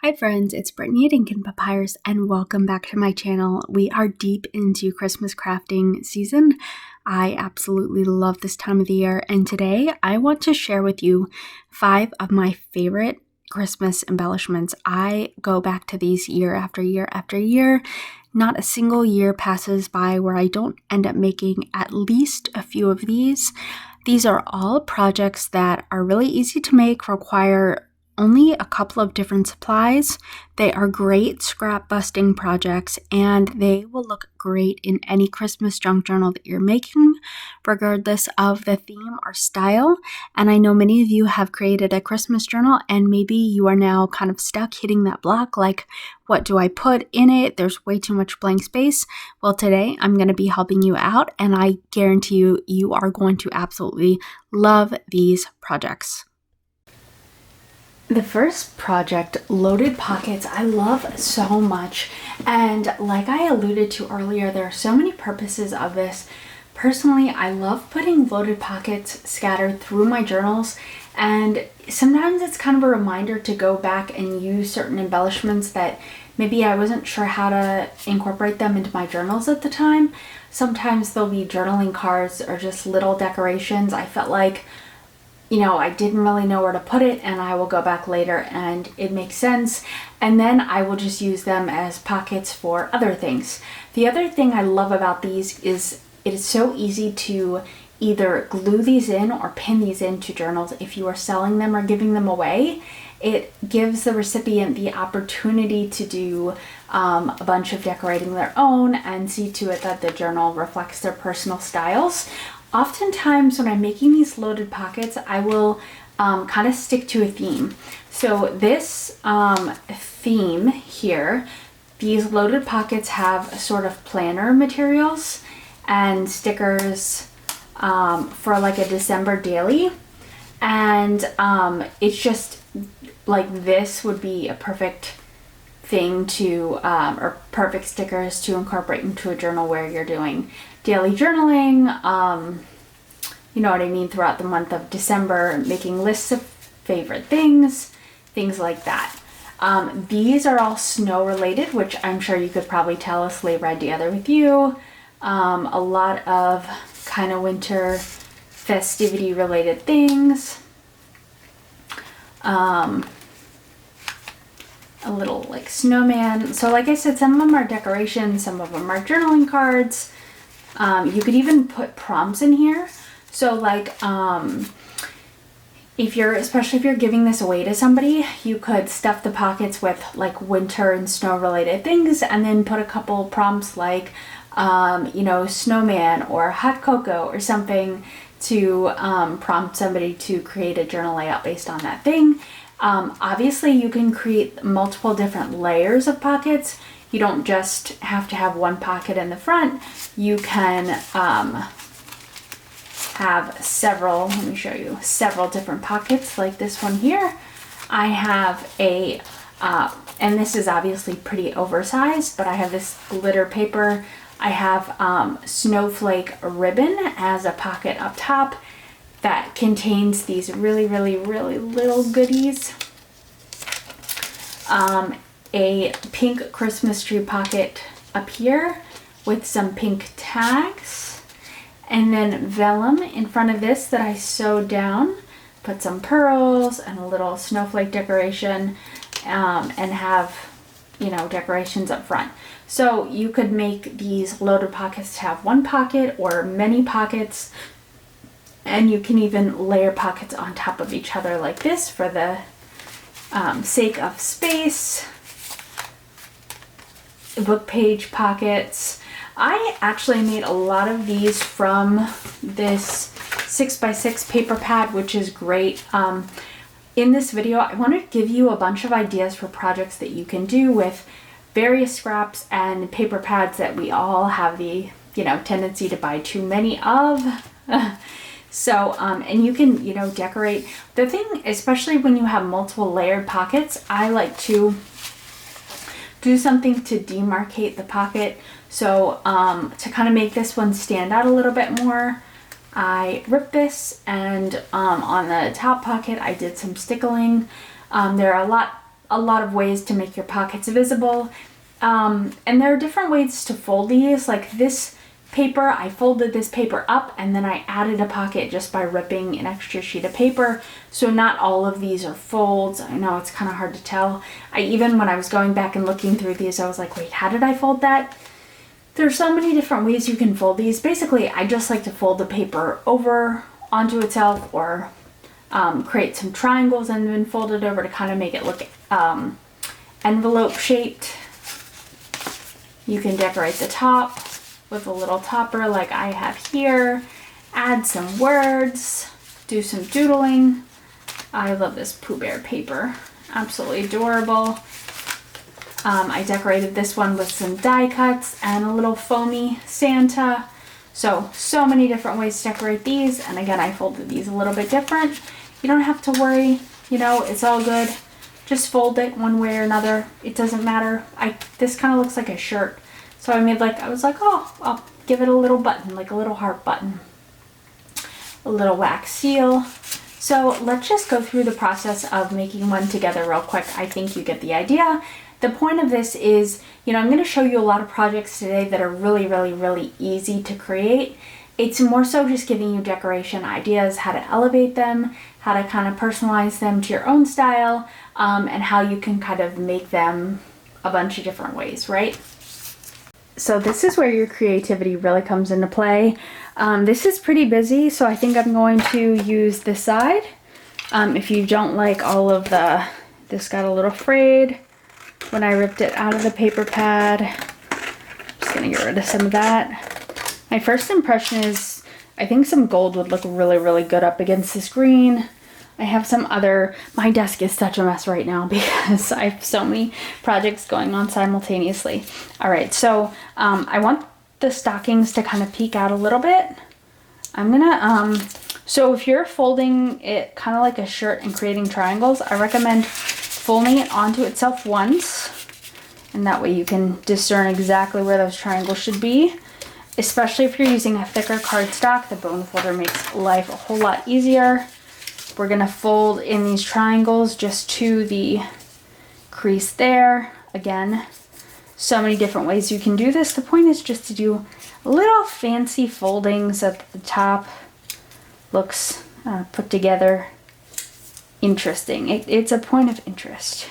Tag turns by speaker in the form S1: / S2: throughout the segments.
S1: Hi friends, it's Brittany at Ink and Papyrus and welcome back to my channel. We are deep into Christmas crafting season. I absolutely love this time of the year, and today I want to share with you 5 of my favorite Christmas embellishments. I go back to these year after year after year. Not a single year passes by where I don't end up making at least a few of these. These are all projects that are really easy to make, require only a couple of different supplies. They are great scrap busting projects and they will look great in any Christmas junk journal that you're making, regardless of the theme or style. And I know many of you have created a Christmas journal and maybe you are now kind of stuck hitting that block like, what do I put in it? There's way too much blank space. Well, today I'm going to be helping you out and I guarantee you, you are going to absolutely love these projects. The first project, loaded pockets, I love so much, and like I alluded to earlier, there are so many purposes of this. Personally, I love putting loaded pockets scattered through my journals, and sometimes it's kind of a reminder to go back and use certain embellishments that maybe I wasn't sure how to incorporate them into my journals at the time. Sometimes there'll be journaling cards or just little decorations. I felt like, you know, I didn't really know where to put it, and I will go back later and it makes sense, and then I will just use them as pockets for other things. The other thing I love about these is it is so easy to either glue these in or pin these into journals. If you are selling them or giving them away, it gives the recipient the opportunity to do a bunch of decorating their own and see to it that the journal reflects their personal styles. Oftentimes when I'm making these loaded pockets, I will kind of stick to a theme. So this theme here, these loaded pockets have sort of planner materials and stickers for like a December daily. And it's just like this would be a perfect thing to, or perfect stickers to incorporate into a journal where you're doing daily journaling, you know what I mean, throughout the month of December, making lists of favorite things like that. These are all snow related, which I'm sure you could probably tell us sleigh ride together with you. A lot of kind of winter festivity related things. A little like snowman. So like I said, some of them are decorations, some of them are journaling cards. You could even put prompts in here. So like, especially if you're giving this away to somebody, you could stuff the pockets with like winter and snow related things and then put a couple prompts like, you know, snowman or hot cocoa or something to prompt somebody to create a journal layout based on that thing. Obviously you can create multiple different layers of pockets. You don't just have to have one pocket in the front. You can have several, let me show you, several different pockets like this one here. I have a, and this is obviously pretty oversized, but I have this glitter paper. I have snowflake ribbon as a pocket up top that contains these really, really, really little goodies. A pink Christmas tree pocket up here with some pink tags, and then vellum in front of this that I sewed down, put some pearls and a little snowflake decoration, and have, you know, decorations up front. So you could make these loaded pockets to have one pocket or many pockets, and you can even layer pockets on top of each other like this for the sake of space. Book page pockets. I actually made a lot of these from this 6x6 paper pad, which is great. In this video, I want to give you a bunch of ideas for projects that you can do with various scraps and paper pads that we all have the, you know, tendency to buy too many of. So, and you can, you know, decorate. The thing, especially when you have multiple layered pockets, I like to do something to demarcate the pocket. So, to kind of make this one stand out a little bit more, I ripped this and on the top pocket, I did some stickling. There are a a lot of ways to make your pockets visible. And there are different ways to fold these. Like this paper, I folded this paper up and then I added a pocket just by ripping an extra sheet of paper. So not all of these are folds. I know it's kind of hard to tell. Even when I was going back and looking through these, I was like, wait, how did I fold that? There's so many different ways you can fold these. Basically, I just like to fold the paper over onto itself, or create some triangles and then fold it over to kind of make it look envelope shaped. You can decorate the top with a little topper like I have here, add some words, do some doodling. I love this Pooh Bear paper, absolutely adorable. I decorated this one with some die cuts and a little foamy Santa. So many different ways to decorate these. And again, I folded these a little bit different. You don't have to worry, you know, it's all good. Just fold it one way or another. It doesn't matter. This kind of looks like a shirt. So I was like, oh, I'll give it a little button, like a little heart button. A little wax seal. So let's just go through the process of making one together real quick. I think you get the idea. The point of this is, you know, I'm going to show you a lot of projects today that are really, really, really easy to create. It's more so just giving you decoration ideas, how to elevate them, how to kind of personalize them to your own style, and how you can kind of make them a bunch of different ways, right? So this is where your creativity really comes into play. This is pretty busy, so I think I'm going to use this side. If you don't like all of this got a little frayed when I ripped it out of the paper pad. I'm just gonna get rid of some of that. My first impression is I think some gold would look really, really good up against this green. I have some other, my desk is such a mess right now because I have so many projects going on simultaneously. All right, so I want the stockings to kind of peek out a little bit. I'm gonna, so if you're folding it kind of like a shirt and creating triangles, I recommend folding it onto itself once, and that way you can discern exactly where those triangles should be. Especially if you're using a thicker cardstock, the bone folder makes life a whole lot easier. We're gonna fold in these triangles just to the crease there. Again, so many different ways you can do this. The point is just to do little fancy foldings so that the top looks put together interesting. It's a point of interest.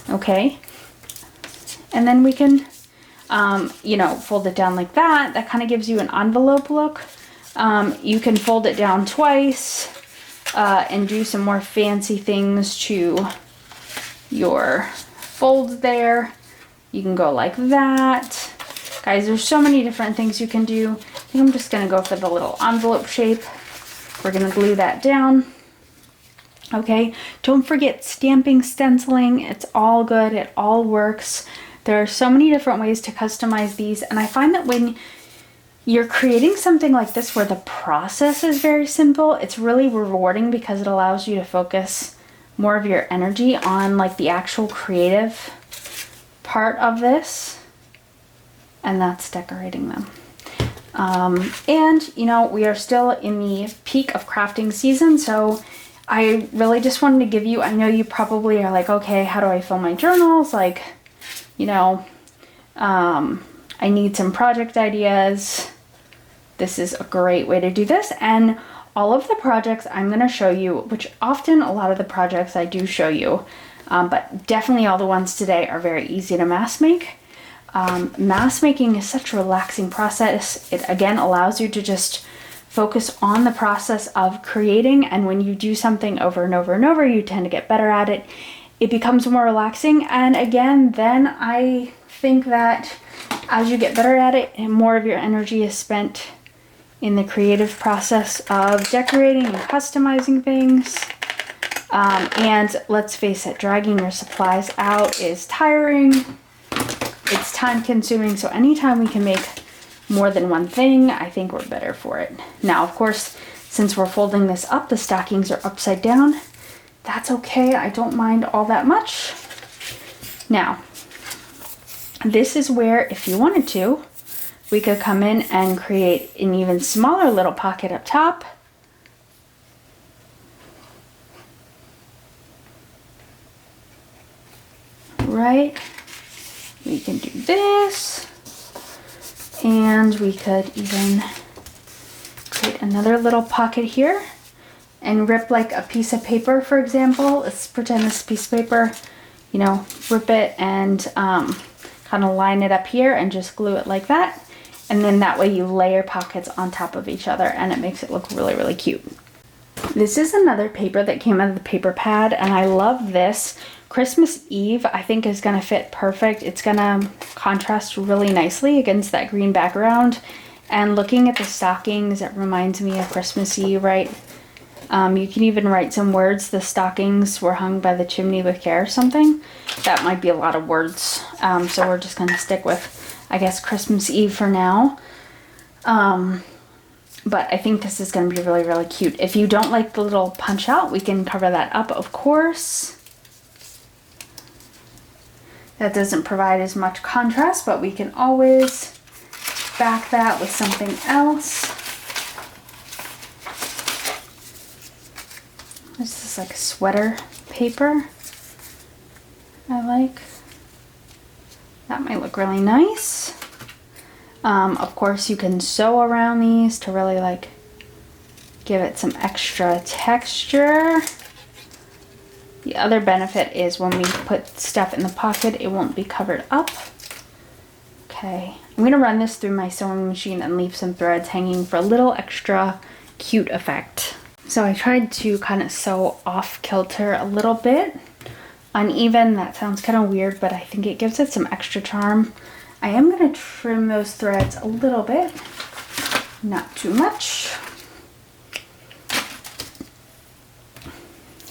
S1: Okay, and then we can you know, fold it down like that. That kind of gives you an envelope look. You can fold it down twice and do some more fancy things to your fold there. You can go like that. Guys, there's so many different things you can do. I think I'm just gonna go for the little envelope shape. We're gonna glue that down. Okay, don't forget stamping, stenciling. It's all good, it all works. There are so many different ways to customize these, and I find that when you're creating something like this where the process is very simple, it's really rewarding because it allows you to focus more of your energy on like the actual creative part of this, and that's decorating them. And you know, we are still in the peak of crafting season, so I really just wanted to give you, I know you probably are like, okay, how do I fill my journals? Like, you know, I need some project ideas. This is a great way to do this. And all of the projects I'm going to show you, which often a lot of the projects I do show you, but definitely all the ones today are very easy to mass make. Mass making is such a relaxing process. It again allows you to just focus on the process of creating, and when you do something over and over and over, you tend to get better at it. It becomes more relaxing, and again, then I think that as you get better at it, and more of your energy is spent in the creative process of decorating and customizing things. And let's face it, dragging your supplies out is tiring. It's time consuming, so anytime we can make more than one thing, I think we're better for it. Now, of course, since we're folding this up, the stockings are upside down. That's okay, I don't mind all that much. Now, this is where, if you wanted to, we could come in and create an even smaller little pocket up top. right? We can do this, and we could even create another little pocket here and rip like a piece of paper, for example. Let's pretend this piece of paper, you know, rip it and kind of line it up here and just glue it like that. And then that way you layer pockets on top of each other and it makes it look really, really cute. This is another paper that came out of the paper pad, and I love this. Christmas Eve, I think, is going to fit perfect. It's going to contrast really nicely against that green background. And looking at the stockings, it reminds me of Christmas Eve, right? You can even write some words. The stockings were hung by the chimney with care or something. That might be a lot of words. So we're just going to stick with, I guess, Christmas Eve for now. But I think this is going to be really, really cute. If you don't like the little punch out, we can cover that up, of course. That doesn't provide as much contrast, but we can always back that with something else. This is like a sweater paper I like. That might look really nice. Of course, you can sew around these to really like give it some extra texture. The other benefit is when we put stuff in the pocket, it won't be covered up. Okay, I'm gonna run this through my sewing machine and leave some threads hanging for a little extra cute effect. So I tried to kind of sew off kilter a little bit. Uneven, that sounds kind of weird, but I think it gives it some extra charm. I am gonna trim those threads a little bit, not too much.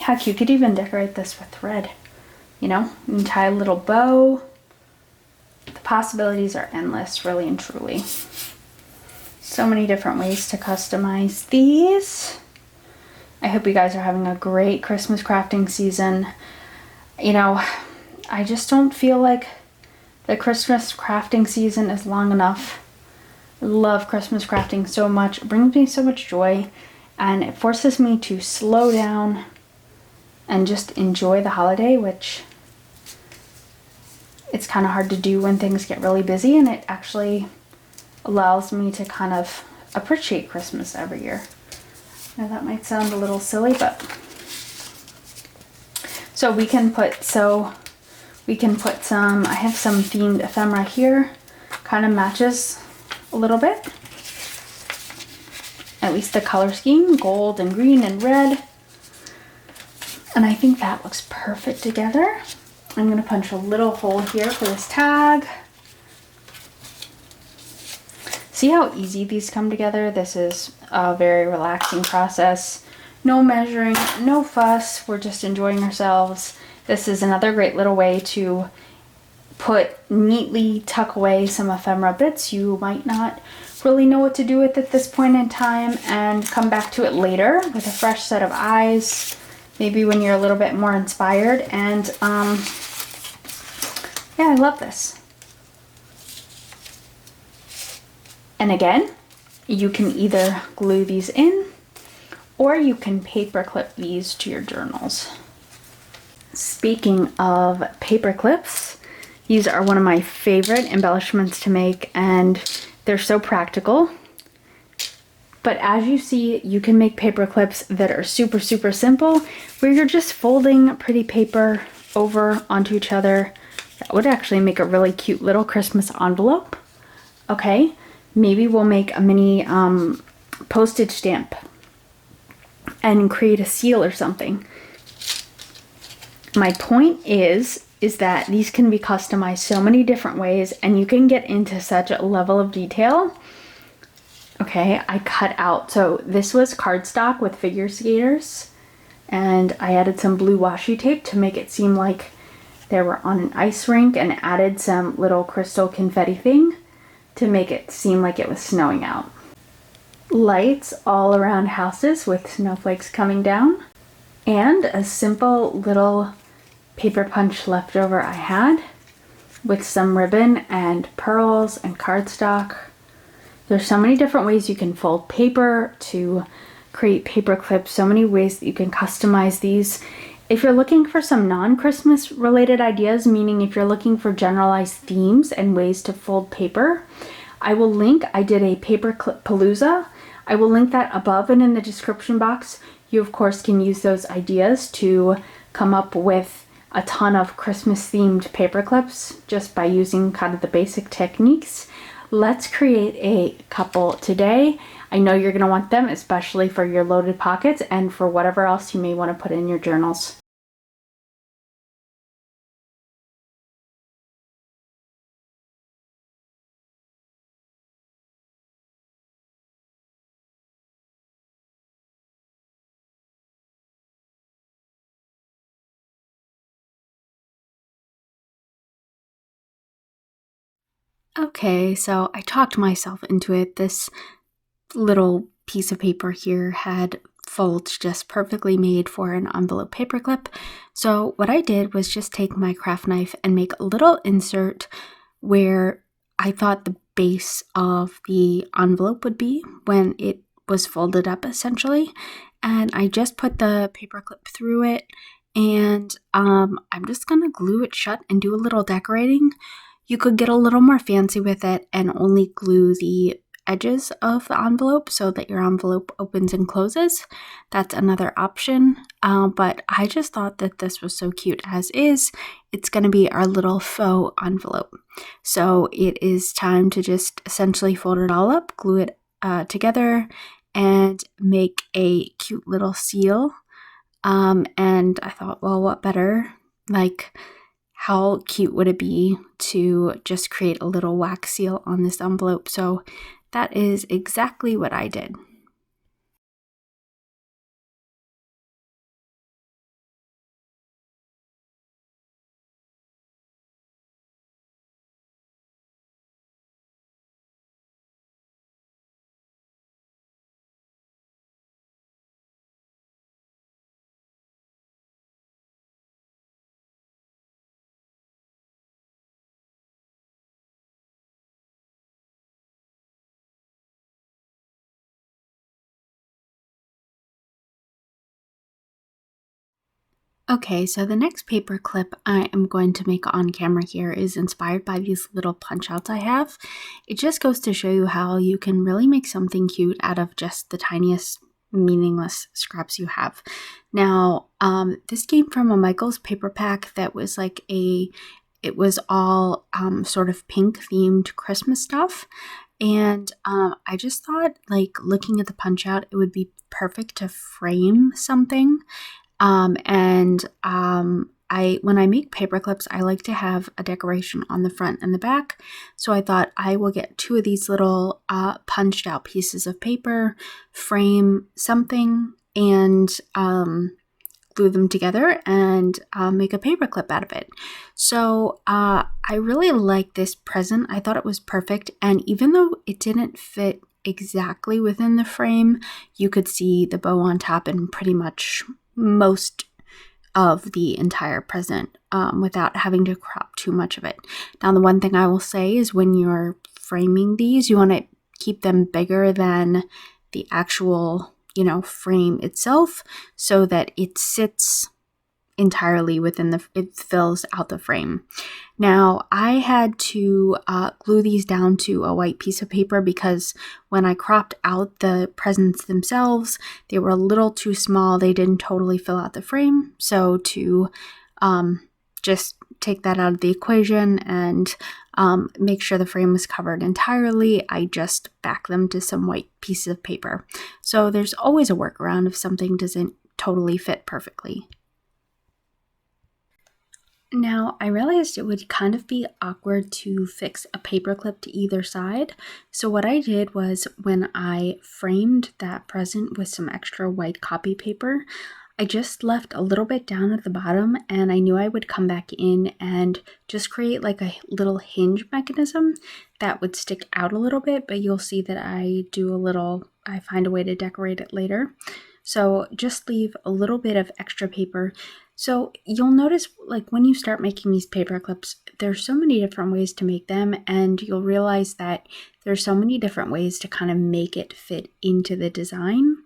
S1: Heck, you could even decorate this with thread, you know, and tie a little bow. The possibilities are endless, really and truly. So many different ways to customize these. I hope you guys are having a great Christmas crafting season. You know, I just don't feel like the Christmas crafting season is long enough. I love Christmas crafting so much. It brings me so much joy, and it forces me to slow down and just enjoy the holiday, which it's kind of hard to do when things get really busy, and it actually allows me to kind of appreciate Christmas every year. Now that might sound a little silly, but so we can put some, I have some themed ephemera here, kind of matches a little bit, at least the color scheme, gold and green and red. And I think that looks perfect together. I'm gonna punch a little hole here for this tag. See how easy these come together? This is a very relaxing process. No measuring, no fuss, we're just enjoying ourselves. This is another great little way to neatly tuck away some ephemera bits you might not really know what to do with at this point in time, and come back to it later with a fresh set of eyes, maybe when you're a little bit more inspired. And yeah, I love this. And again, you can either glue these in or you can paper clip these to your journals. Speaking of paper clips, these are one of my favorite embellishments to make, and they're so practical. But as you see, you can make paper clips that are super, super simple, where you're just folding pretty paper over onto each other. That would actually make a really cute little Christmas envelope. Okay, maybe we'll make a mini postage stamp and create a seal or something. My point is that these can be customized so many different ways, and you can get into such a level of detail. Okay, I cut out, so this was cardstock with figure skaters, and I added some blue washi tape to make it seem like they were on an ice rink, and added some little crystal confetti thing to make it seem like it was snowing out. Lights all around houses with snowflakes coming down, and a simple little paper punch leftover I had with some ribbon and pearls and cardstock. There's so many different ways you can fold paper to create paper clips, so many ways that you can customize these. If you're looking for some non-Christmas related ideas, meaning if you're looking for generalized themes and ways to fold paper, I did a paper clip palooza. I will link that above and in the description box. You of course can use those ideas to come up with a ton of Christmas themed paper clips just by using kind of the basic techniques. Let's create a couple today. I know you're going to want them, especially for your loaded pockets and for whatever else you may want to put in your journals. Okay, so I talked myself into it. This little piece of paper here had folds just perfectly made for an envelope paperclip. So what I did was just take my craft knife and make a little insert where I thought the base of the envelope would be when it was folded up essentially. And I just put the paperclip through it, and I'm just gonna glue it shut and do a little decorating. You could get a little more fancy with it and only glue the edges of the envelope so that your envelope opens and closes. That's another option, but I just thought that this was so cute as is. It's going to be our little faux envelope. So it is time to just essentially fold it all up, glue it together, and make a cute little seal. And I thought, well, what better? Like, how cute would it be to just create a little wax seal on this envelope? So that is exactly what I did. Okay, so the next paper clip I am going to make on camera here is inspired by these little punch outs I have. It just goes to show you how you can really make something cute out of just the tiniest meaningless scraps you have. Now, this came from a Michaels paper pack that was like it was all sort of pink themed Christmas stuff. And I just thought, like, looking at the punch out, it would be perfect to frame something. When I make paper clips, I like to have a decoration on the front and the back. So I thought I will get two of these little punched out pieces of paper, frame something, and glue them together and make a paper clip out of it. So I really like this present. I thought it was perfect. And even though it didn't fit exactly within the frame, you could see the bow on top and pretty much most of the entire present without having to crop too much of it. Now, the one thing I will say is when you're framing these, you want to keep them bigger than the actual, frame itself so that it sits entirely within it fills out the frame. Now, I had to glue these down to a white piece of paper because when I cropped out the presents themselves, they were a little too small. They didn't totally fill out the frame. So to just take that out of the equation and make sure the frame was covered entirely, I just back them to some white pieces of paper. So there's always a workaround if something doesn't totally fit perfectly. Now, I realized it would kind of be awkward to fix a paper clip to either side. So what I did was when I framed that present with some extra white copy paper, I just left a little bit down at the bottom, and I knew I would come back in and just create like a little hinge mechanism that would stick out a little bit, but you'll see that I find a way to decorate it later. So just leave a little bit of extra paper. So you'll notice, like, when you start making these paper clips, there's so many different ways to make them, and you'll realize that there's so many different ways to kind of make it fit into the design.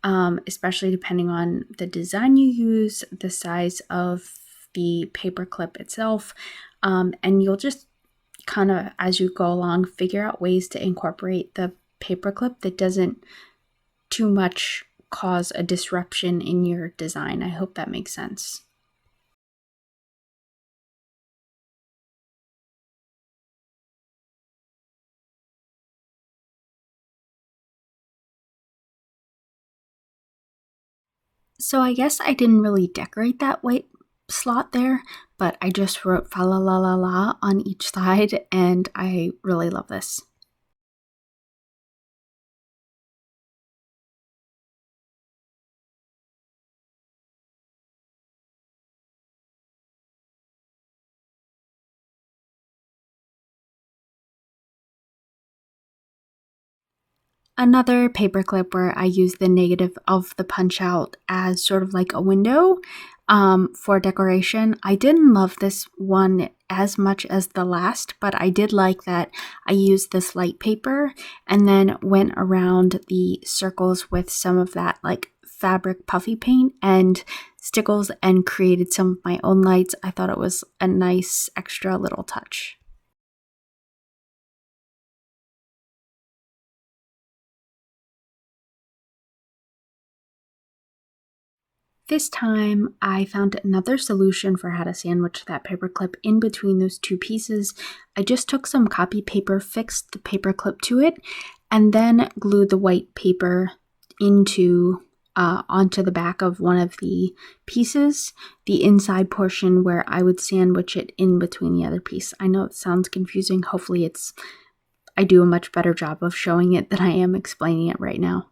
S1: especially depending on the design you use, the size of the paper clip itself, and you'll just kind of, as you go along, figure out ways to incorporate the paper clip that doesn't too much cause a disruption in your design. I hope that makes sense. So I guess I didn't really decorate that white slot there, but I just wrote fa la la la la on each side, and I really love this. Another paper clip where I use the negative of the punch out as sort of like a window for decoration. I didn't love this one as much as the last, but I did like that I used this light paper and then went around the circles with some of that like fabric puffy paint and stickles and created some of my own lights. I thought it was a nice extra little touch. This time, I found another solution for how to sandwich that paper clip in between those two pieces. I just took some copy paper, fixed the paper clip to it, and then glued the white paper onto the back of one of the pieces, the inside portion where I would sandwich it in between the other piece. I know it sounds confusing. Hopefully I do a much better job of showing it than I am explaining it right now.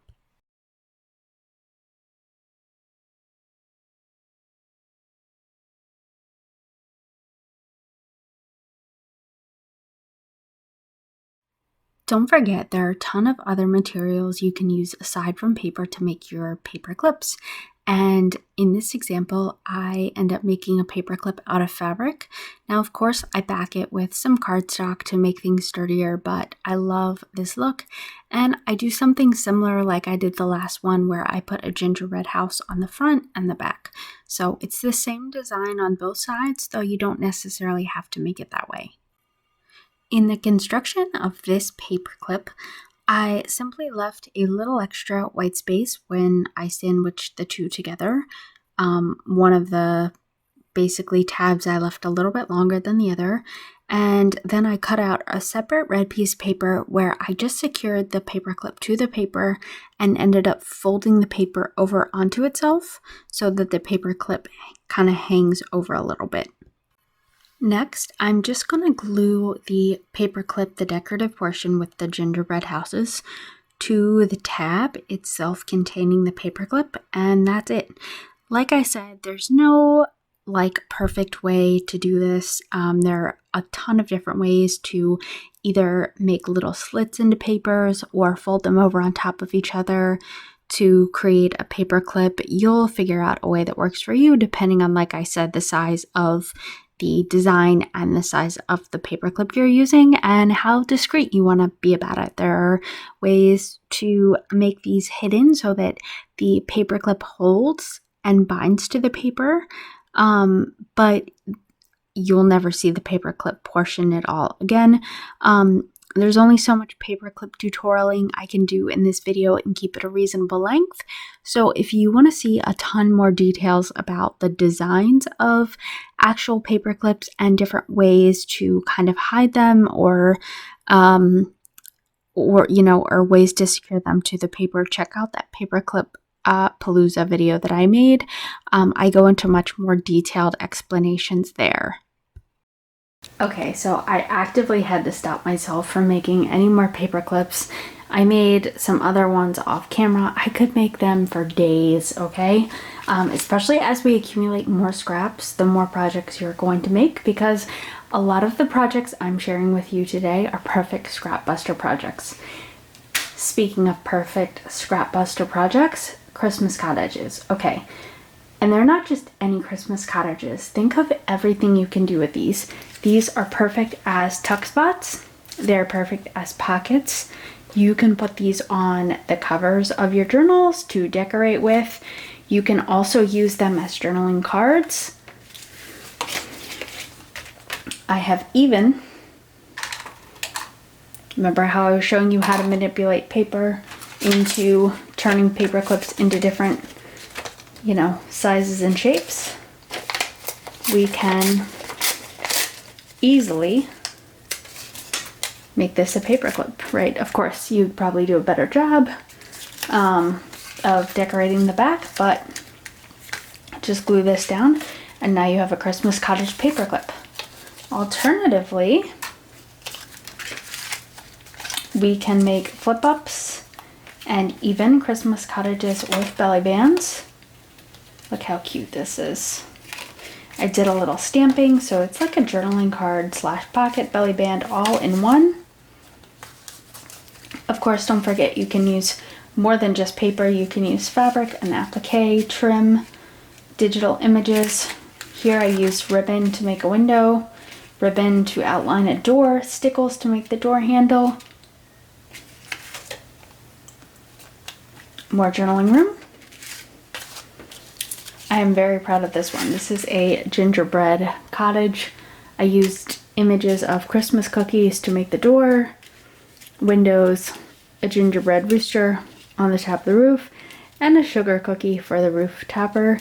S1: Don't forget, there are a ton of other materials you can use aside from paper to make your paper clips. And in this example, I end up making a paper clip out of fabric. Now, of course, I back it with some cardstock to make things sturdier, but I love this look. And I do something similar like I did the last one where I put a gingerbread house on the front and the back. So it's the same design on both sides, though you don't necessarily have to make it that way. In the construction of this paper clip, I simply left a little extra white space when I sandwiched the two together. One of the basically tabs I left a little bit longer than the other, and then I cut out a separate red piece of paper where I just secured the paper clip to the paper and ended up folding the paper over onto itself so that the paper clip kind of hangs over a little bit. Next, I'm just going to glue the paper clip, the decorative portion with the gingerbread houses, to the tab itself containing the paper clip, and that's it. Like I said, there's no perfect way to do this. There are a ton of different ways to either make little slits into papers or fold them over on top of each other to create a paper clip. You'll figure out a way that works for you depending on, like I said, the size of the design and the size of the paper clip you're using and how discreet you want to be about it. There are ways to make these hidden so that the paper clip holds and binds to the paper, but you'll never see the paper clip portion at all. Again, there's only so much paperclip tutorialing I can do in this video and keep it a reasonable length. So if you want to see a ton more details about the designs of actual paper clips and different ways to kind of hide them or ways to secure them to the paper, check out that paperclip Palooza video that I made. I go into much more detailed explanations there. Okay, so I actively had to stop myself from making any more paper clips. I made some other ones off camera. I could make them for days, okay? Especially as we accumulate more scraps, the more projects you're going to make, because a lot of the projects I'm sharing with you today are perfect scrap buster projects. Speaking of perfect scrap buster projects, Christmas cottages. Okay, and they're not just any Christmas cottages. Think of everything you can do with these. These are perfect as tuck spots. They're perfect as pockets. You can put these on the covers of your journals to decorate with. You can also use them as journaling cards. I have even, remember how I was showing you how to manipulate paper into turning paper clips into different, you know, sizes and shapes? We can easily make this a paper clip, right? Of course, you'd probably do a better job of decorating the back, but just glue this down and now you have a Christmas cottage paper clip. Alternatively, we can make flip-ups and even Christmas cottages with belly bands. Look how cute this is. I did a little stamping, so it's like a journaling card / pocket belly band all in one. Of course, don't forget you can use more than just paper. You can use fabric, an applique, trim, digital images. Here I used ribbon to make a window, ribbon to outline a door, stickles to make the door handle. More journaling room. I am very proud of this one. This is a gingerbread cottage. I used images of Christmas cookies to make the door, windows, a gingerbread rooster on the top of the roof, and a sugar cookie for the roof topper,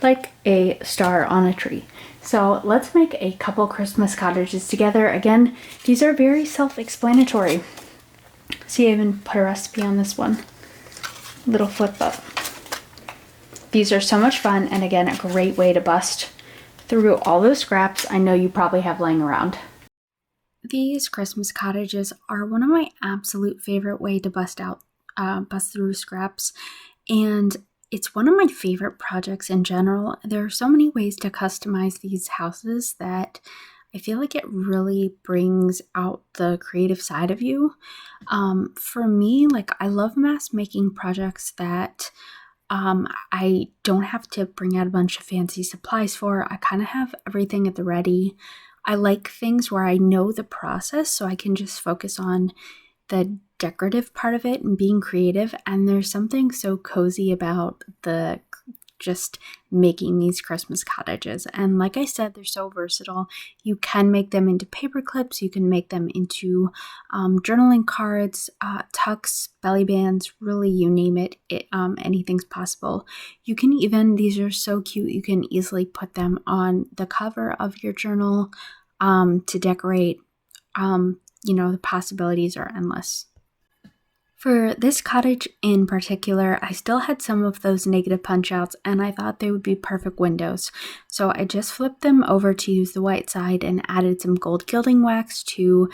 S1: like a star on a tree. So let's make a couple Christmas cottages together. Again, these are very self-explanatory. See, I even put a recipe on this one. Little flip up. These are so much fun, and again, a great way to bust through all those scraps I know you probably have laying around. These Christmas cottages are one of my absolute favorite way to bust through scraps, and it's one of my favorite projects in general. There are so many ways to customize these houses that I feel like it really brings out the creative side of you. For me, like, I love mass making projects that I don't have to bring out a bunch of fancy supplies for. I kind of have everything at the ready. I like things where I know the process, so I can just focus on the decorative part of it and being creative. And there's something so cozy about the just making these Christmas cottages. And like I said, they're so versatile. You can make them into paper clips. You can make them into journaling cards, tucks, belly bands, really, you name it, anything's possible. You can even, these are so cute, you can easily put them on the cover of your journal to decorate. You know, the possibilities are endless. For this cottage in particular, I still had some of those negative punch outs and I thought they would be perfect windows. So I just flipped them over to use the white side and added some gold gilding wax to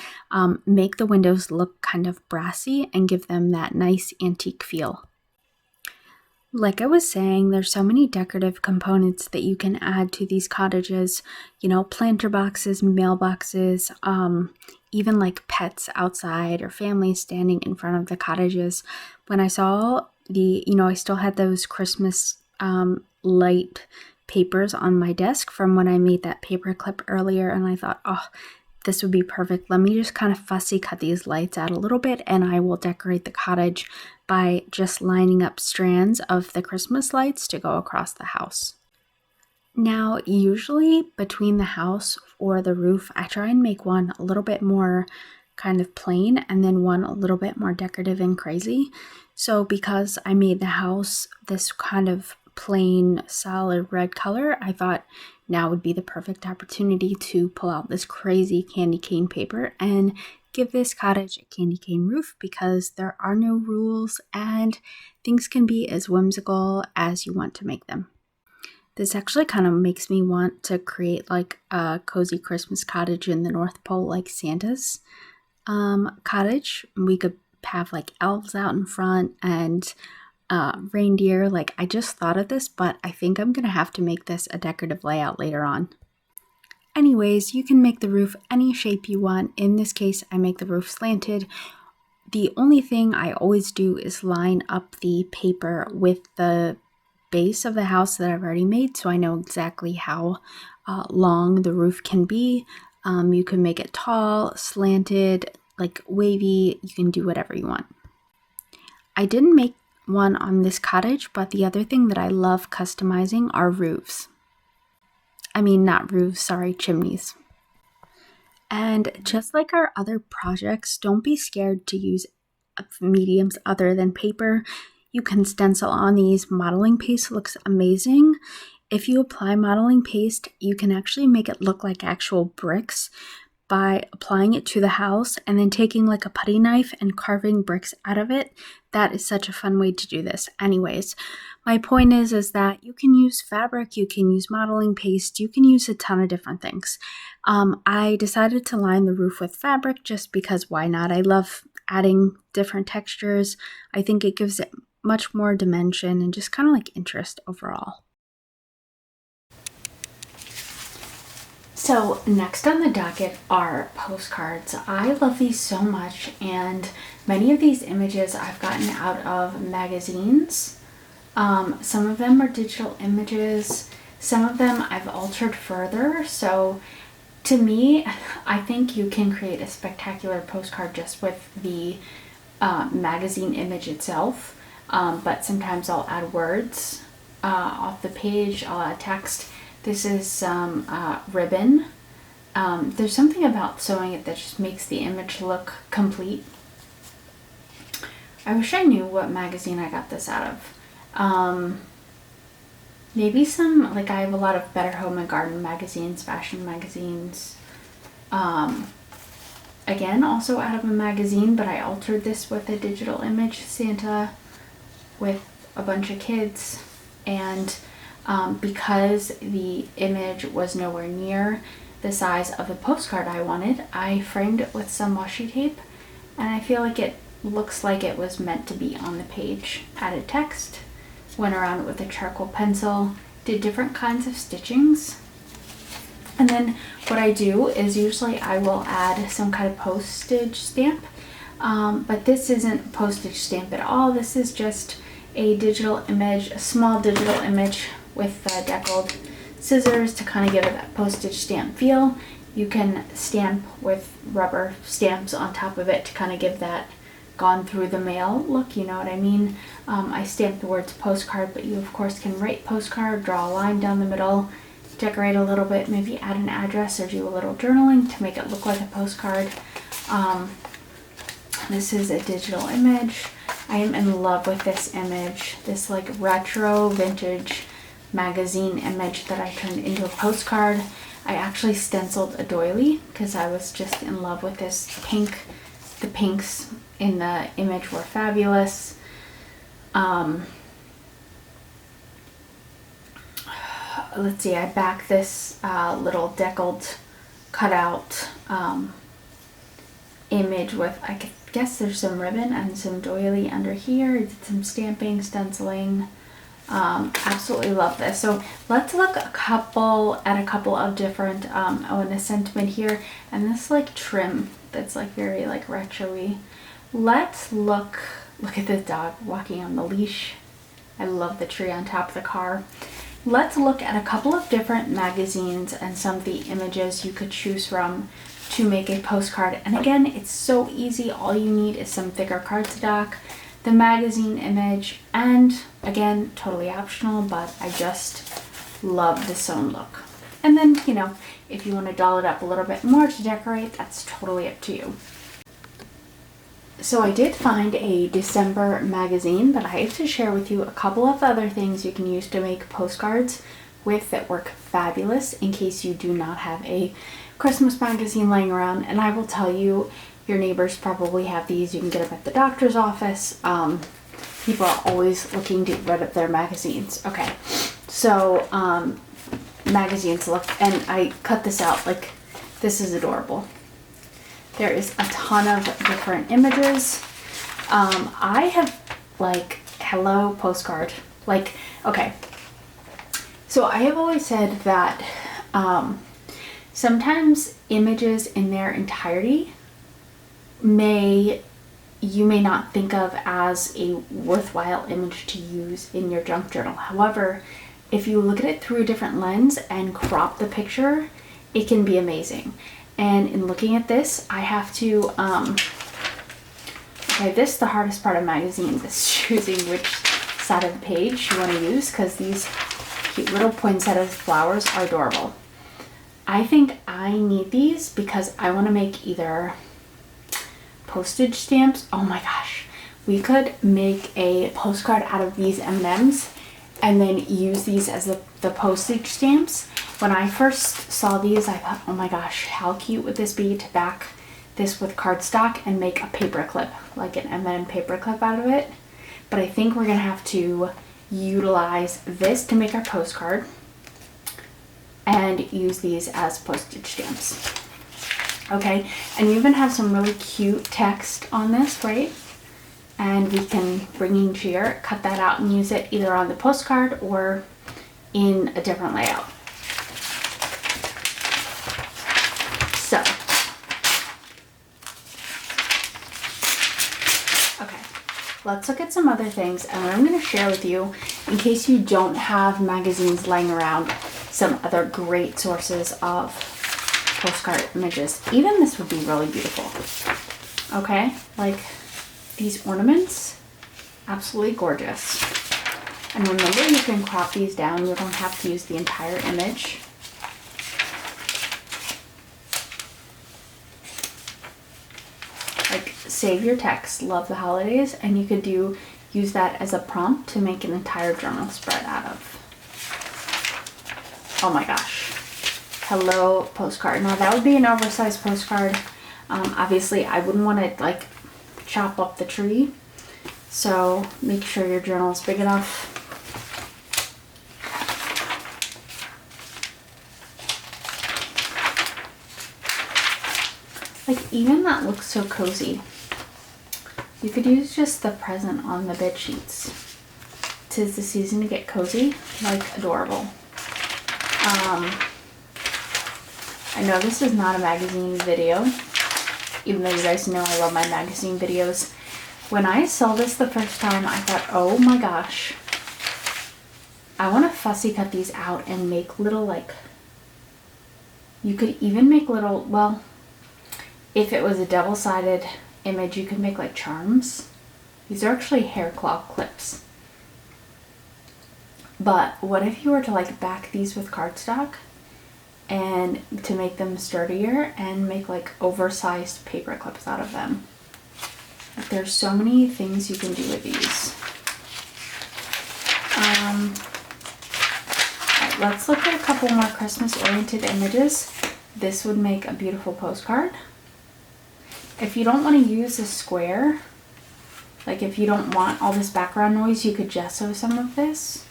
S1: make the windows look kind of brassy and give them that nice antique feel. Like I was saying, there's so many decorative components that you can add to these cottages, you know, planter boxes, mailboxes, even like pets outside or families standing in front of the cottages. When I saw I still had those Christmas light papers on my desk from when I made that paper clip earlier, and I thought, oh, this would be perfect. Let me just kind of fussy cut these lights out a little bit and I will decorate the cottage by just lining up strands of the Christmas lights to go across the house. Now, usually between the house or the roof, I try and make one a little bit more kind of plain and then one a little bit more decorative and crazy. So because I made the house this kind of plain solid red color, I thought now would be the perfect opportunity to pull out this crazy candy cane paper and give this cottage a candy cane roof, because there are no rules and things can be as whimsical as you want to make them. This actually kind of makes me want to create like a cozy Christmas cottage in the North Pole, like Santa's cottage. We could have like elves out in front and reindeer. Like, I just thought of this, but I think I'm gonna have to make this a decorative layout later on. Anyways, you can make the roof any shape you want. In this case, I make the roof slanted. The only thing I always do is line up the paper with the base of the house that I've already made, so I know exactly how long the roof can be. You can make it tall, slanted, like wavy. You can do whatever you want. I didn't make one on this cottage, but the other thing that I love customizing are roofs. I mean, not roofs, sorry, chimneys. And just like our other projects, don't be scared to use mediums other than paper. You can stencil on these. Modeling paste looks amazing. If you apply modeling paste, you can actually make it look like actual bricks by applying it to the house and then taking like a putty knife and carving bricks out of it. That is such a fun way to do this. Anyways, my point is that you can use fabric, you can use modeling paste, you can use a ton of different things. I decided to line the roof with fabric just because why not? I love adding different textures. I think it gives it much more dimension and just kind of like interest overall. So next on the docket are postcards. I love these so much, and many of these images I've gotten out of magazines. Some of them are digital images. Some of them I've altered further. So to me, I think you can create a spectacular postcard just with the magazine image itself. But sometimes I'll add words off the page. I'll add text. This is some ribbon. There's something about sewing it that just makes the image look complete. I wish I knew what magazine I got this out of. Maybe some, like I have a lot of Better Home and Garden magazines, fashion magazines. Again, also out of a magazine, but I altered this with a digital image, Santa with a bunch of kids. And because the image was nowhere near the size of the postcard I wanted, I framed it with some washi tape, and I feel like it looks like it was meant to be on the page. Added text, went around with a charcoal pencil, did different kinds of stitchings, and then what I do is usually I will add some kind of postage stamp, but this isn't postage stamp at all. This is just a digital image, a small digital image with deckled scissors to kind of give it that postage stamp feel. You can stamp with rubber stamps on top of it to kind of give that gone through the mail look, you know what I mean? I stamped the words postcard, but you of course can write postcard, draw a line down the middle, decorate a little bit, maybe add an address or do a little journaling to make it look like a postcard. This is a digital image. I am in love with this image, this like retro vintage magazine image that I turned into a postcard. I actually stenciled a doily because I was just in love with this pink. The pinks in the image were fabulous. Let's see, I backed this little deckled cutout image with, I guess there's some ribbon and some doily under here. I did some stamping, stenciling. Absolutely love this. So let's look at a couple of different, and a sentiment here, and this like trim that's like very like retro-y. Let's look at this dog walking on the leash. I love the tree on top of the car. Let's look at a couple of different magazines and some of the images you could choose from to make a postcard. And again, it's so easy. All you need is some thicker cardstock, the magazine image, and again, totally optional, but I just love the sewn look. And then, you know, if you want to doll it up a little bit more to decorate, that's totally up to you. So I did find a December magazine, but I have to share with you a couple of other things you can use to make postcards with that work fabulous in case you do not have a Christmas magazine laying around. And I will tell you, your neighbors probably have these. You can get them at the doctor's office. People are always looking to get rid of their magazines. Okay, so magazines look, and I cut this out, like this is adorable. There is a ton of different images. I have like, hello postcard, like, okay, so I have always said that sometimes images in their entirety you may not think of as a worthwhile image to use in your junk journal. However, if you look at it through a different lens and crop the picture, it can be amazing. And in looking at this, I have to Okay, this is the hardest part of magazines, is choosing which side of the page you want to use, because these cute little poinsettia flowers are adorable. I think I need these because I want to make either postage stamps. Oh my gosh, we could make a postcard out of these M&Ms and then use these as the postage stamps. When I first saw these, I thought, oh my gosh, how cute would this be to back this with cardstock and make a paper clip, like an M&M paper clip out of it. But I think we're gonna have to utilize this to make our postcard and use these as postage stamps. Okay, and you even have some really cute text on this, right? And we can bring in here, cut that out and use it either on the postcard or in a different layout. So, okay, let's look at some other things, and what I'm going to share with you, in case you don't have magazines lying around, some other great sources of postcard images. Even this would be really beautiful. Okay, like these ornaments, absolutely gorgeous. And remember, you can crop these down. You don't have to use the entire image. Like, save your text, love the holidays, and you could use that as a prompt to make an entire journal spread out of. Oh my gosh. Hello postcard. Now that would be an oversized postcard. Obviously I wouldn't want to like chop up the tree, so make sure your journal is big enough. Like, even that looks so cozy. You could use just the present on the bed sheets. 'Tis the season to get cozy. Like, adorable. I know this is not a magazine video, even though you guys know I love my magazine videos. When I saw this the first time, I thought, oh my gosh, I want to fussy cut these out and make little, like, you could even make little, well, if it was a double-sided image, you could make like charms. These are actually hair claw clips. But what if you were to like back these with cardstock and to make them sturdier and make like oversized paper clips out of them? Like, there's so many things you can do with these. Alright, let's look at a couple more Christmas oriented images. This would make a beautiful postcard. If you don't want to use a square, like if you don't want all this background noise, you could gesso some of this.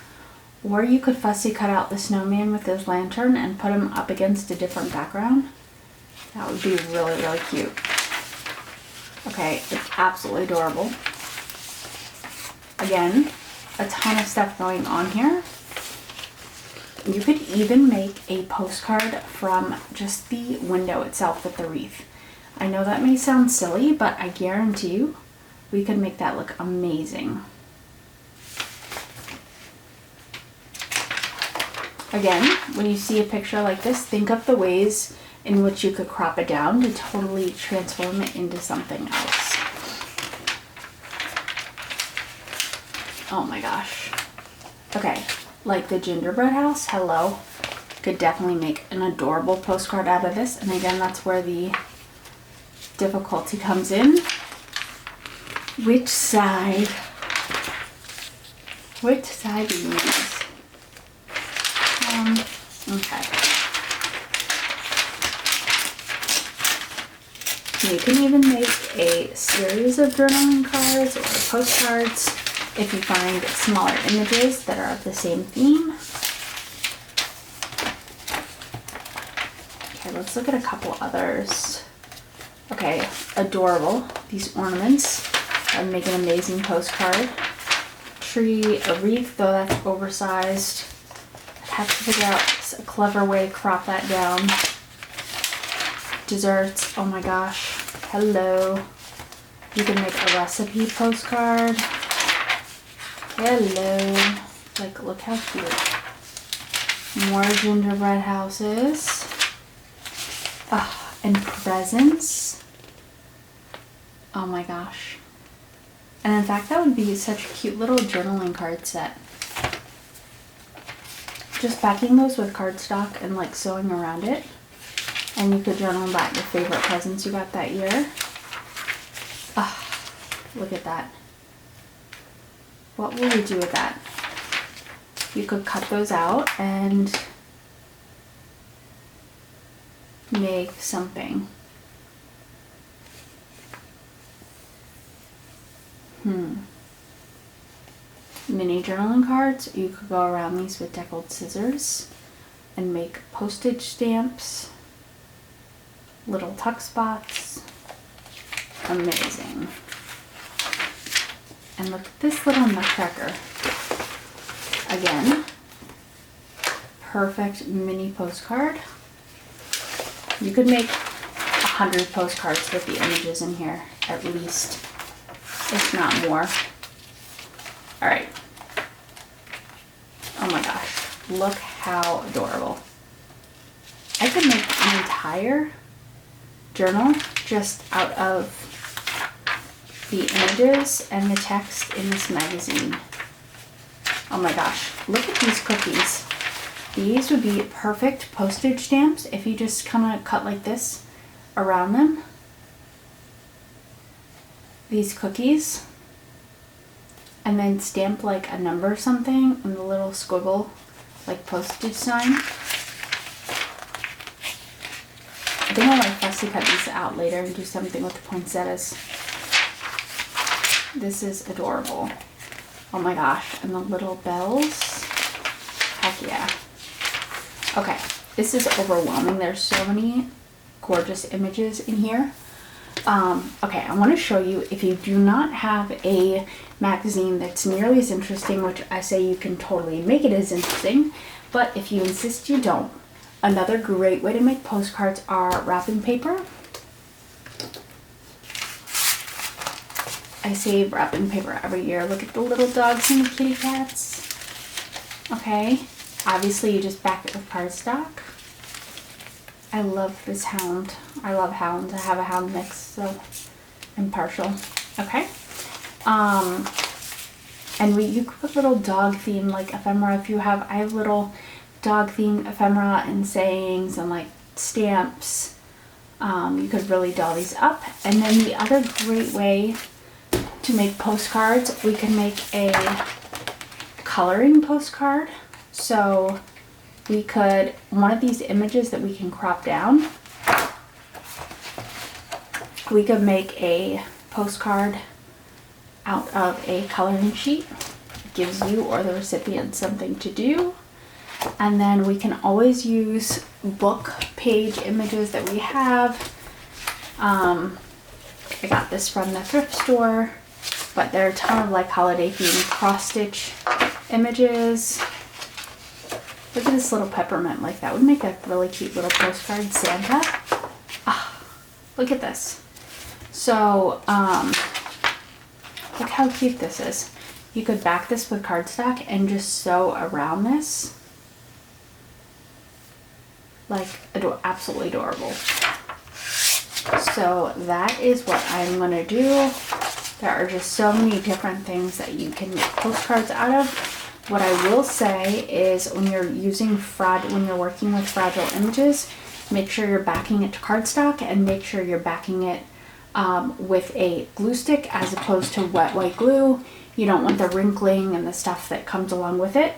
S1: Or you could fussy cut out the snowman with his lantern and put him up against a different background. That would be really, really cute. Okay, it's absolutely adorable. Again, a ton of stuff going on here. You could even make a postcard from just the window itself with the wreath. I know that may sound silly, but I guarantee you we could make that look amazing. Again, when you see a picture like this, think of the ways in which you could crop it down to totally transform it into something else. Oh my gosh. Okay, like the gingerbread house, hello. Could definitely make an adorable postcard out of this. And again, that's where the difficulty comes in. Which side do you use? Okay. You can even make a series of journaling cards or postcards if you find smaller images that are of the same theme. Okay, let's look at a couple others. Okay, adorable. These ornaments would make an amazing postcard. Tree, a wreath, though that's oversized. I'd have to figure out a clever way to crop that down. Desserts, oh my gosh. Hello. You can make a recipe postcard. Hello. Like, look how cute. More gingerbread houses. And presents. Oh my gosh. And in fact, that would be such a cute little journaling card set. Just backing those with cardstock and like sewing around it. And you could journal about your favorite presents you got that year. Ah, look at that. What will you do with that? You could cut those out and make something. Mini journaling cards. You could go around these with deckled scissors and make postage stamps, little tuck spots. Amazing. And look at this little nutcracker. Again, perfect mini postcard. You could make 100 postcards with the images in here, at least, if not more. All right. Oh my gosh, look how adorable. I could make an entire journal just out of the images and the text in this magazine. Oh my gosh, look at these cookies. These would be perfect postage stamps if you just kind of cut like this around them. These cookies. And then stamp like a number or something and the little squiggle like postage sign. I think I might fussy cut these out later and do something with the poinsettias. This is adorable. Oh my gosh, and the little bells. Heck yeah. Okay, this is overwhelming. There's so many gorgeous images in here. Okay, I want to show you, if you do not have a magazine that's nearly as interesting, which I say you can totally make it as interesting, but if you insist you don't, another great way to make postcards are wrapping paper. I save wrapping paper every year. Look at the little dogs and the kitty cats. Okay, obviously you just back it with cardstock. I love this hound. I love hounds. I have a hound mix, so I'm partial. Okay. And you could put little dog theme like ephemera if you have. I have little dog theme ephemera and sayings and like stamps. You could really doll these up. And then the other great way to make postcards, we can make a coloring postcard. So we could, one of these images that we can crop down, we could make a postcard out of a coloring sheet. It gives you or the recipient something to do. And then we can always use book page images that we have. I got this from the thrift store, but there are a ton of like holiday themed cross stitch images. Look at this little peppermint, like that would make a really cute little postcard Santa. Ah, look at this. So, look how cute this is. You could back this with cardstock and just sew around this. Like, absolutely adorable. So that is what I'm gonna do. There are just so many different things that you can make postcards out of. What I will say is when you're using when you're working with fragile images, make sure you're backing it to cardstock and make sure you're backing it with a glue stick as opposed to wet white glue. You don't want the wrinkling and the stuff that comes along with it.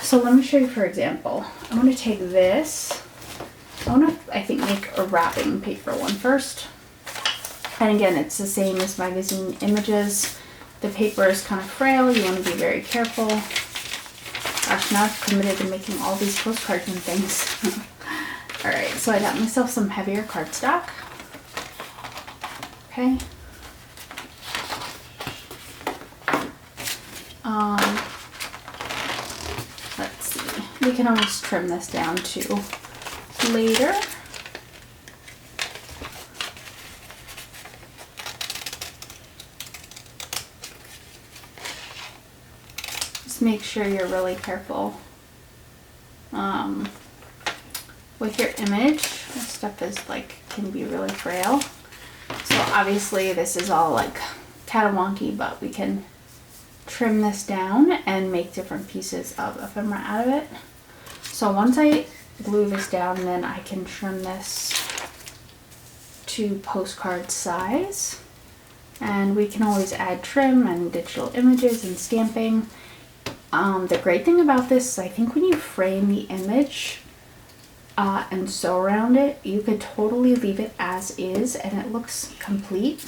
S1: So let me show you, for example. I'm going to take this. I think, make a wrapping paper one first. And again, it's the same as magazine images. The paper is kind of frail. You want to be very careful. Gosh, now I've committed to making all these postcards and things. Alright, so I got myself some heavier cardstock. Okay. Let's see. We can always trim this down too later. Just make sure you're really careful with your image. This stuff is like, can be really frail. So obviously this is all like kind of wonky, but we can trim this down and make different pieces of ephemera out of it. So once I glue this down, then I can trim this to postcard size, and we can always add trim and digital images and stamping. The great thing about this is I think when you frame the image and sew around it, you could totally leave it as is and it looks complete,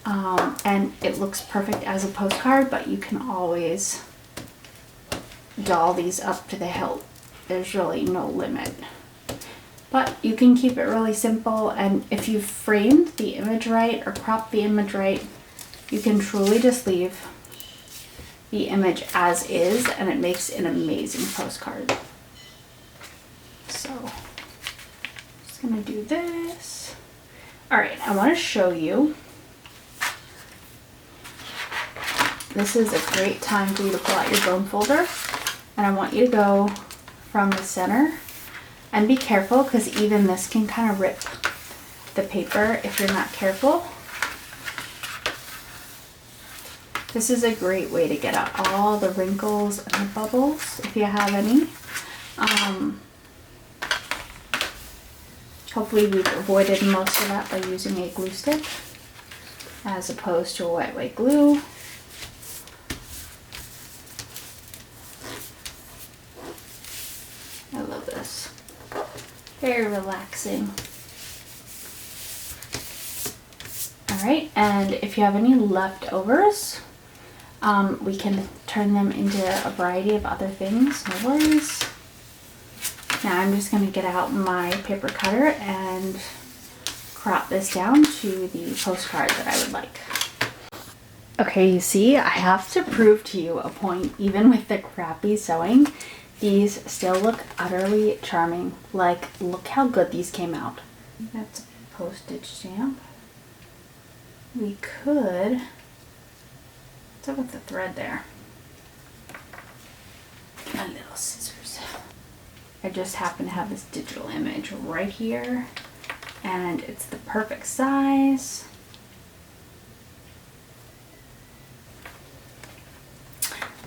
S1: and it looks perfect as a postcard, but you can always doll these up to the hilt. There's really no limit. But you can keep it really simple, and if you've framed the image right or cropped the image right, you can truly just leave the image as is and it makes an amazing postcard. So I'm just gonna do this. All right, I want to show you. This is a great time for you to pull out your bone folder, and I want you to go from the center. And be careful, because even this can kind of rip the paper if you're not careful. This is a great way to get out all the wrinkles and the bubbles, if you have any. Hopefully we've avoided most of that by using a glue stick as opposed to a white glue. I love this. Very relaxing. Alright, and if you have any leftovers, we can turn them into a variety of other things, no worries. Now I'm just going to get out my paper cutter and crop this down to the postcard that I would like. Okay, you see, I have to prove to you a point. Even with the crappy sewing, these still look utterly charming. Like, look how good these came out. That's a postage stamp. We could... What's up with the thread there? My little scissors. I just happen to have this digital image right here, and it's the perfect size.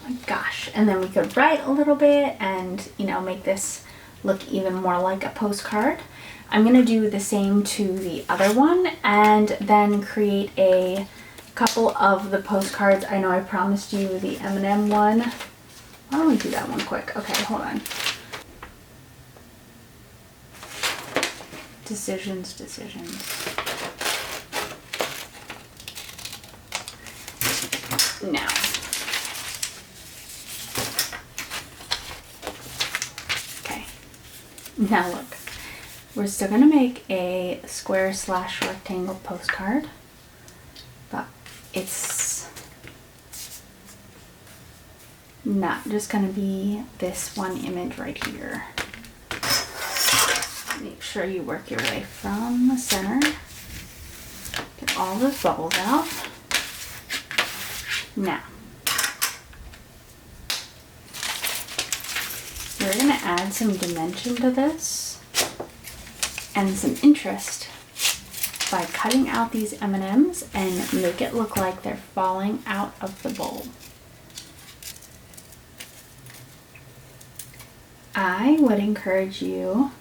S1: My gosh, and then we could write a little bit and, you know, make this look even more like a postcard. I'm gonna do the same to the other one and then create a couple of the postcards. I know I promised you the M&M one. Why don't we do that one quick? Okay, hold on. Decisions. Now. Okay. Now look. We're still going to make a square / rectangle postcard, but it's not just going to be this one image right here. Make sure you work your way from the center. Get all those bubbles out. Now, we're going to add some dimension to this and some interest by cutting out these M&Ms and make it look like they're falling out of the bowl. I would encourage you,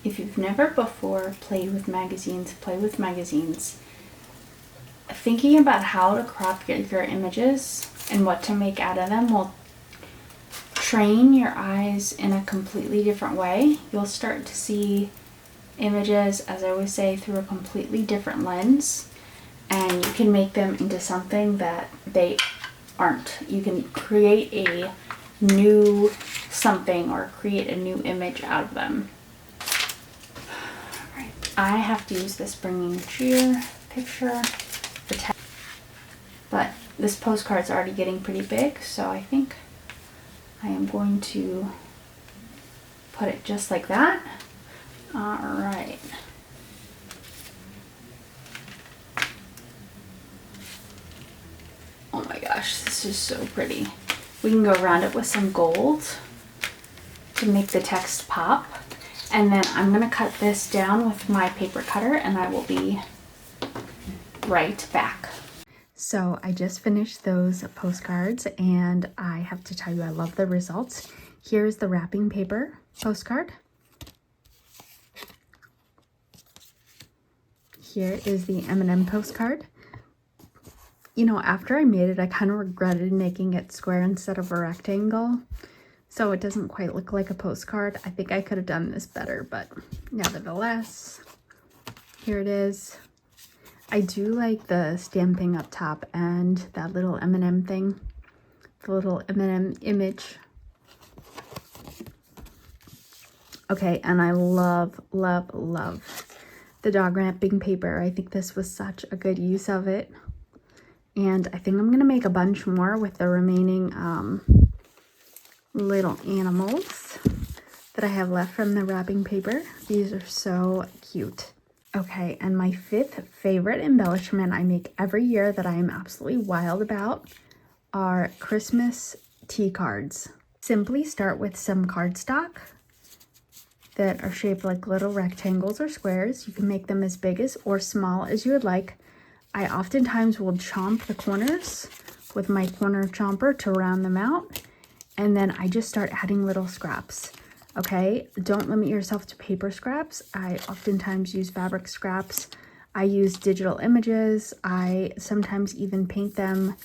S1: if you've never before played with magazines, play with magazines. Thinking about how to crop your images and what to make out of them will train your eyes in a completely different way. You'll start to see images, as I always say, through a completely different lens, and you can make them into something that they aren't. You can create a new something or create a new image out of them. All right, I have to use this bringing cheer picture, but this postcard's already getting pretty big, so I think I am going to put it just like that. All right. Oh my gosh, this is so pretty. We can go around it with some gold to make the text pop. And then I'm gonna cut this down with my paper cutter and I will be right back. So I just finished those postcards and I have to tell you, I love the results. Here's the wrapping paper postcard. Here is the M&M postcard. You know, after I made it, I kind of regretted making it square instead of a rectangle. So it doesn't quite look like a postcard. I think I could have done this better, but nevertheless, here it is. I do like the stamping up top and that little M&M thing, the little M&M image. Okay, and I love, love, love the dog wrapping paper. I think this was such a good use of it. And I think I'm going to make a bunch more with the remaining little animals that I have left from the wrapping paper. These are so cute. Okay, and my fifth favorite embellishment I make every year that I am absolutely wild about are Christmas tea cards. Simply start with some cardstock that are shaped like little rectangles or squares. You can make them as big as or small as you would like. I oftentimes will chomp the corners with my corner chomper to round them out. And then I just start adding little scraps. Okay, don't limit yourself to paper scraps. I oftentimes use fabric scraps. I use digital images. I sometimes even paint them.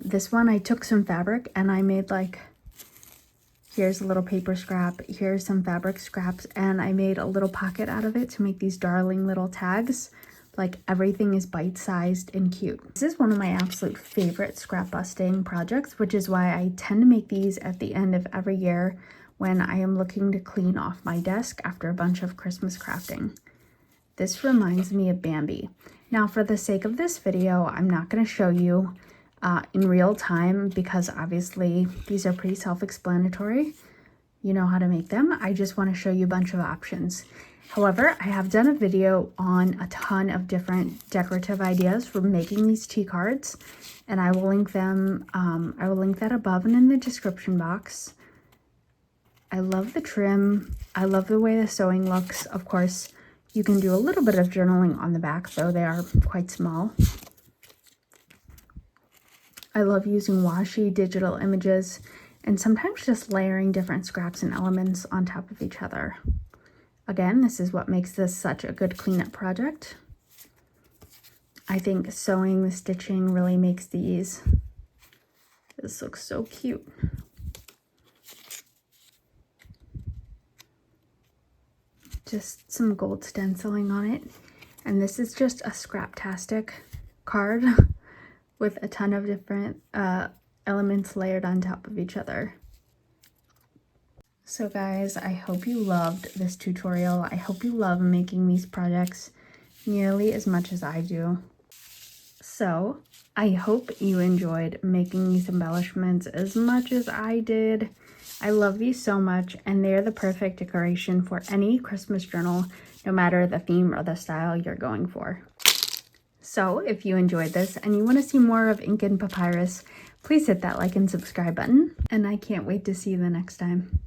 S1: This one, I took some fabric and I made like, here's a little paper scrap, here's some fabric scraps, and I made a little pocket out of it to make these darling little tags. Like everything is bite-sized and cute. This is one of my absolute favorite scrap busting projects, which is why I tend to make these at the end of every year when I am looking to clean off my desk after a bunch of Christmas crafting. This reminds me of Bambi. Now, for the sake of this video, I'm not going to show you in real time because obviously these are pretty self-explanatory. You know how to make them. I just want to show you a bunch of options. However, I have done a video on a ton of different decorative ideas for making these tea cards, and I will link them. I will link that above and in the description box. I love the trim. I love the way the sewing looks. Of course, you can do a little bit of journaling on the back, though they are quite small. I love using washi digital images and sometimes just layering different scraps and elements on top of each other. Again, this is what makes this such a good cleanup project. I think sewing the stitching really makes these. This looks so cute. Just some gold stenciling on it. And this is just a scraptastic card with a ton of different elements layered on top of each other. So guys, I hope you loved this tutorial. I hope you love making these projects nearly as much as I do. So I hope you enjoyed making these embellishments as much as I did. I love these so much, and they're the perfect decoration for any Christmas journal, no matter the theme or the style you're going for. So if you enjoyed this and you want to see more of Ink and Papyrus, please hit that like and subscribe button, and I can't wait to see you the next time.